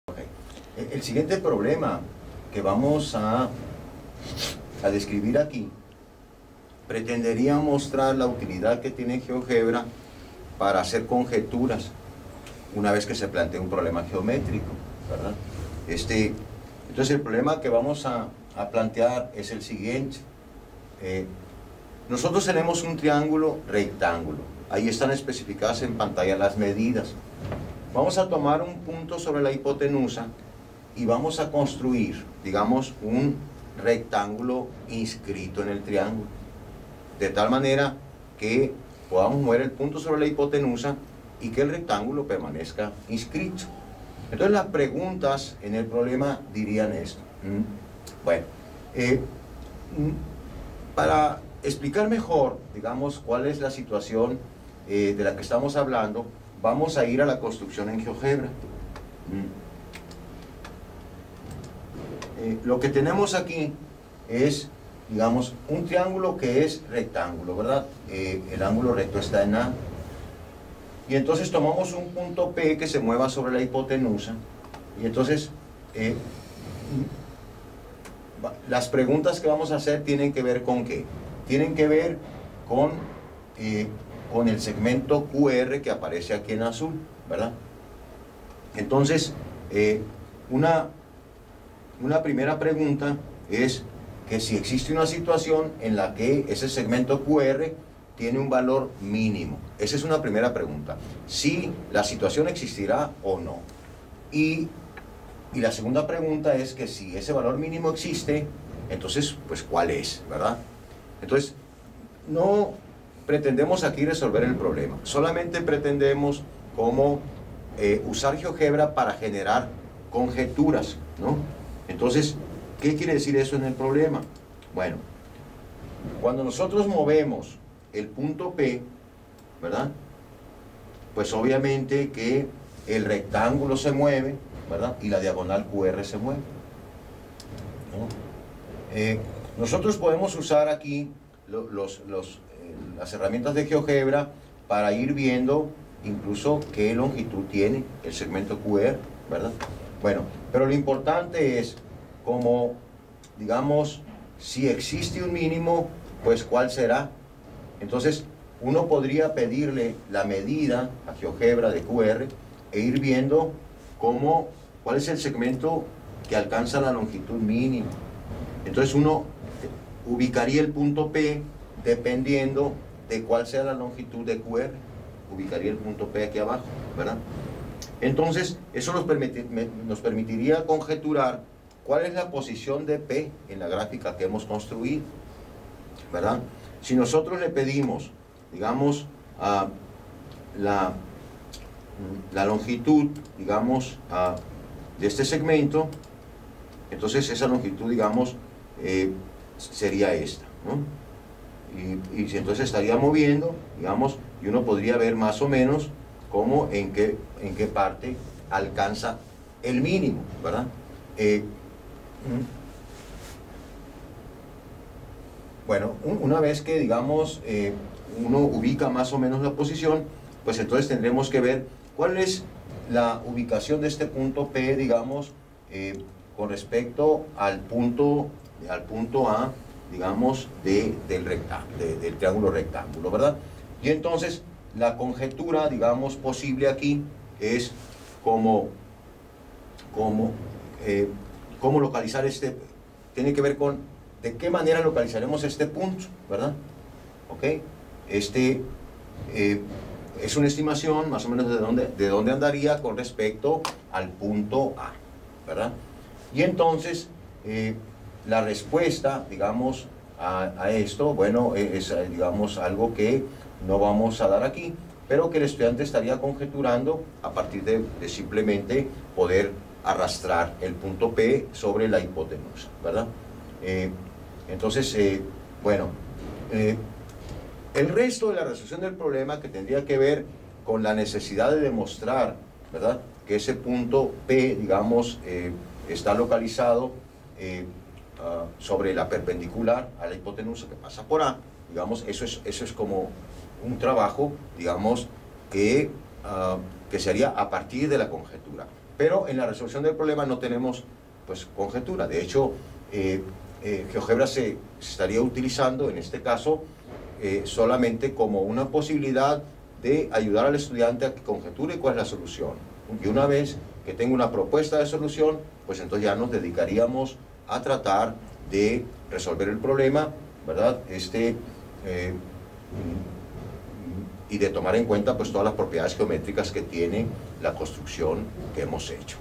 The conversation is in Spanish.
Okay. El siguiente problema que vamos a describir aquí pretendería mostrar la utilidad que tiene GeoGebra para hacer conjeturas una vez que se plantea un problema geométrico, ¿verdad? Entonces el problema que vamos a plantear es el siguiente. Nosotros tenemos un triángulo rectángulo. Ahí están especificadas en pantalla las medidas. Vamos a tomar un punto sobre la hipotenusa y vamos a construir, digamos, un rectángulo inscrito en el triángulo, de tal manera que podamos mover el punto sobre la hipotenusa y que el rectángulo permanezca inscrito. Entonces las preguntas en el problema dirían esto. Bueno, para explicar mejor, digamos, cuál es la situación de la que estamos hablando, vamos a ir a la construcción en GeoGebra. Lo que tenemos aquí es, digamos, un triángulo que es rectángulo, ¿verdad? El ángulo recto está en A. Y entonces tomamos un punto P que se mueva sobre la hipotenusa. Y entonces, las preguntas que vamos a hacer tienen que ver con ¿qué? Tienen que ver con el segmento QR que aparece aquí en azul, ¿verdad? Entonces, una primera pregunta es que si existe una situación en la que ese segmento QR tiene un valor mínimo. Esa es una primera pregunta. Si la situación existirá o no. Y la segunda pregunta es que si ese valor mínimo existe, entonces, pues, ¿cuál es? ¿Verdad? Entonces, no pretendemos aquí resolver el problema. Solamente pretendemos cómo usar GeoGebra para generar conjeturas, ¿no? Entonces, ¿qué quiere decir eso en el problema? Bueno, cuando nosotros movemos el punto P, ¿verdad? Pues obviamente que el rectángulo se mueve, ¿verdad? Y la diagonal QR se mueve, ¿no? Nosotros podemos usar aquí las herramientas de GeoGebra para ir viendo incluso qué longitud tiene el segmento QR, ¿verdad? Bueno, pero lo importante es, como, digamos, si existe un mínimo, pues ¿cuál será? Entonces, uno podría pedirle la medida a GeoGebra de QR e ir viendo cuál es el segmento que alcanza la longitud mínima. Entonces uno ubicaría el punto P dependiendo de cuál sea la longitud de QR. Ubicaría el punto P aquí abajo, ¿verdad? Entonces, eso nos permitiría conjeturar cuál es la posición de P en la gráfica que hemos construido, ¿verdad? Si nosotros le pedimos, digamos, la longitud, digamos, de este segmento, entonces esa longitud, digamos, sería esta, ¿no? Y entonces estaría moviendo, digamos, y uno podría ver más o menos cómo, en qué parte alcanza el mínimo, ¿verdad? Bueno, una vez que, digamos, uno ubica más o menos la posición, pues entonces tendremos que ver cuál es la ubicación de este punto P, digamos, con respecto al punto A, digamos, del triángulo rectángulo, ¿verdad? Y entonces la conjetura, digamos, posible aquí es cómo localizar tiene que ver con de qué manera localizaremos este punto, ¿verdad? ¿Ok? Es una estimación más o menos de dónde andaría con respecto al punto A, ¿verdad? Y entonces la respuesta, digamos, a esto, bueno, es, digamos, algo que no vamos a dar aquí, pero que el estudiante estaría conjeturando a partir de simplemente poder arrastrar el punto P sobre la hipotenusa, ¿verdad? Entonces, bueno, el resto de la resolución del problema, que tendría que ver con la necesidad de demostrar, ¿verdad?, que ese punto P, digamos, está localizado sobre la perpendicular a la hipotenusa que pasa por A, digamos, eso es como un trabajo, digamos, que se haría a partir de la conjetura. Pero en la resolución del problema no tenemos pues conjetura. De hecho, GeoGebra se estaría utilizando en este caso solamente como una posibilidad de ayudar al estudiante a que conjeture cuál es la solución. Y una vez que tenga una propuesta de solución, pues entonces ya nos dedicaríamos a tratar de resolver el problema, ¿verdad? Y de tomar en cuenta pues todas las propiedades geométricas que tiene la construcción que hemos hecho.